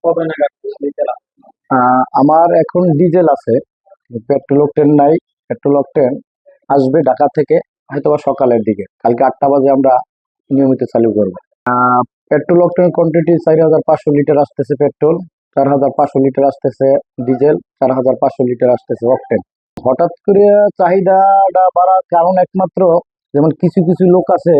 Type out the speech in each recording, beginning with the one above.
কবে নাগাদ ডিজেল আসবে? আমার এখন ডিজেল আছে, পেট্রোল অকটেন নাই। পেট্রোল অকটেন আসবে ঢাকা থেকে হয়তোবা সকালের দিকে, কালকে 8টা বাজে আমরা নিয়মিত চালু করবো। পেট্রোল অকটেন কোয়ান্টিটি 4,500 লিটার আসতেছে পেট্রোল, 4,500 লিটার আসতেছে ডিজেল, 4,500 লিটার আসতেছে অকটেন। হঠাৎ করে চাহিদাটা বাড়ার কারণ একমাত্র, যেমন কিছু কিছু লোক আছে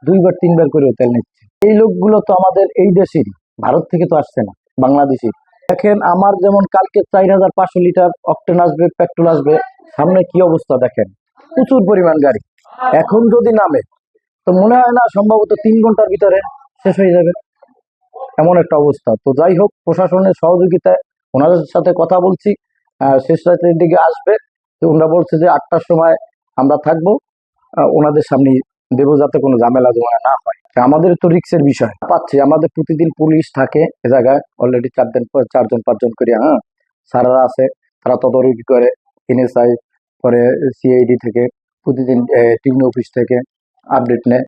2বার 3বার করে তেল নিচ্ছে। এই লোকগুলো তো আমাদের এই দেশেরই, ভারত থেকে তো আসছে না, বাংলাদেশি। দেখেন আমার যেমন কালকে 4,500 লিটার অকটেন আসবে, পেট্রোল আসবে, সামনে কি অবস্থা দেখেন, প্রচুর পরিমাণ গাড়ি। এখন যদি নামে তো মনে হয় না সম্ভবত 3 ঘন্টার ভিতরে শেষ হয়ে যাবে, এমন একটা অবস্থা। তো যাই হোক, প্রশাসনের সহযোগিতায় ওনাদের সাথে কথা বলছি, শেষ রাতের দিকে আসবে। তো ওনারা বলছে যে 8টার সময় আমরা থাকবো, ওনাদের সামনে দেবো, যাতে কোনো ঝামেলা জমা না হয়। আমাদের তো রিক্সের বিষয় পাচ্ছি, আমাদের প্রতিদিন পুলিশ থাকে এ জায়গায় অলরেডি 4জন 5জন করে, স্যাররা আছে, তারা তদারকি করে। এনএসআই পরে সিআইডি থেকে প্রতিদিন টিউন অফিস থেকে আপডেট নেয়।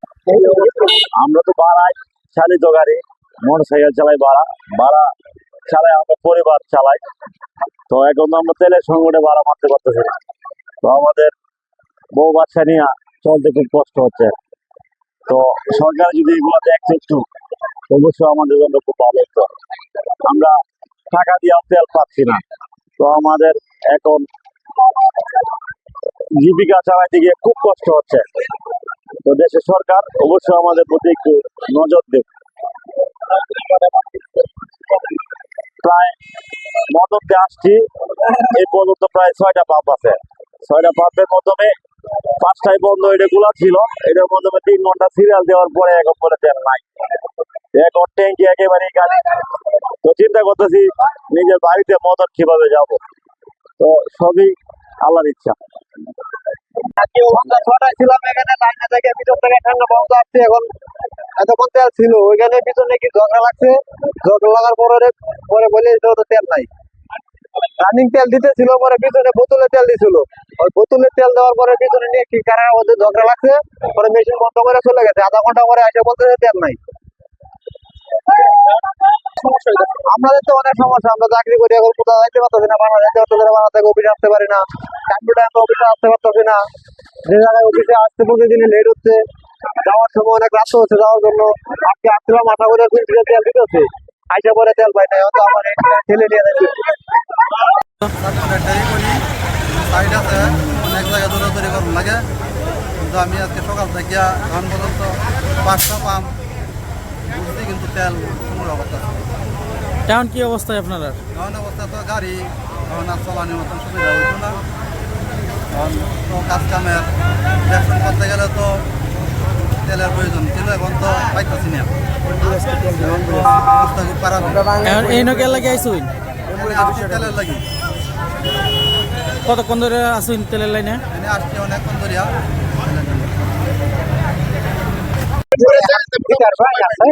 আমরা তো ভাড়ায় চালিত গাড়ি, মোটরসাইকেল চালাই, ভাড়া ভাড়া চালাই, আমরা পরিবার চালাই। তো এখন তো আমরা তেলের সংকটে ভাড়া মারতে পারতেছি না। তো আমাদের বউ বাচ্চা নিয়ে চলতে খুব কষ্ট হচ্ছে। তো সরকার যদি এগুলো দেখছে একটু, অবশ্যই আমাদের জন্য খুব ভালো হতো। আমরা টাকা দিয়ে তেল পাচ্ছি না, তো আমাদের এখন জীবিকা চালাইতে গিয়ে খুব কষ্ট হচ্ছে। তো দেশের সরকার অবশ্যই আমাদের প্রতি একটু নজর দেবে। প্রায় মদতে আসছি এই পর্যন্ত প্রায় 6টা পাম্প আছে। 6টা পাম্পের মাধ্যমে 5টাই বন্ধ, এটা খোলা ছিল। এটার মাধ্যমে 3 ঘন্টা সিরিয়াল দেওয়ার পরে এখন করে তেল নাই, এখন ট্যাঙ্কি একেবারেই খালি। তো চিন্তা করতেছি নিজের বাড়িতে মদত কিভাবে যাব। তো সবই আল্লাহর ইচ্ছা। ছিলাম এখানে লাইনে থেকে ভিতর থেকে ঠান্ডা বন্ধ আসছে। এখন এতক্ষণ তেল ছিল ওইখানে পিছনে কি ঝগড়া লাগছে, ঝগড়া লাগার পরে পরে বলে তো তেল নাই, রানিং তেল দিতেছিল, পরে পিছনে বোতলে তেল দিছিল। ওই বোতলে তেল দেওয়ার পরে পিছনে নিয়ে কি কারণে ওদের ঝগড়া লাগছে, পরে মেশিন বন্ধ করে চলে গেছে। আধা ঘন্টা পরে এসে বলতেছে তেল নাই। আমাদের তো অনেক সমস্যা, আমরা চাকরি করি, এখন কোথাও যাইতে পারতেছি না, বাংলা যাইতে পারতেছি না, বাংলা থেকে অফিসে আসতে পারি না, টাইম টু টাইম অফিসে আসতে পারতেছি না। যে জায়গায় অফিসে আসতে প্রতিদিনই লেট হচ্ছে, যাওয়ার সময় অনেক রাত হচ্ছে যাওয়ার জন্য। আজকে আসছিলাম আশা করে 2 লিটার তেল দিতেছে, আইসা পরে তেল পাই নাই, হয়তো আমার ঠেলে নিয়ে যাচ্ছে। সাইড আছে, অনেক জায়গায় দৌড়াদৌড়ি করুন লাগে, কিন্তু আমি আজকে সকাল থেকে এখন পর্যন্ত 5টা পাম্প বুঝছি, কিন্তু তেল সংগ্রহ করতেছে। এখন কি অবস্থায় আপনারা? এখন অবস্থা তো গাড়ি এখন আর চলানোর মতন সুবিধা হইতো না। এখন তো কাজ কামের ব্যবসা করতে গেলে তো তেলের প্রয়োজন ছিল, এখন তো পাইতেছি না। এখন তো অবস্থা খুব খারাপ। এখন এই নকে লাগে আইসুন আসছি তেলের লাগি, কতক্ষণ ধরে আসুন তেলের লাইনে? এনে আসছি অনেকক্ষণ ধরিয়া। ঠিক আছে।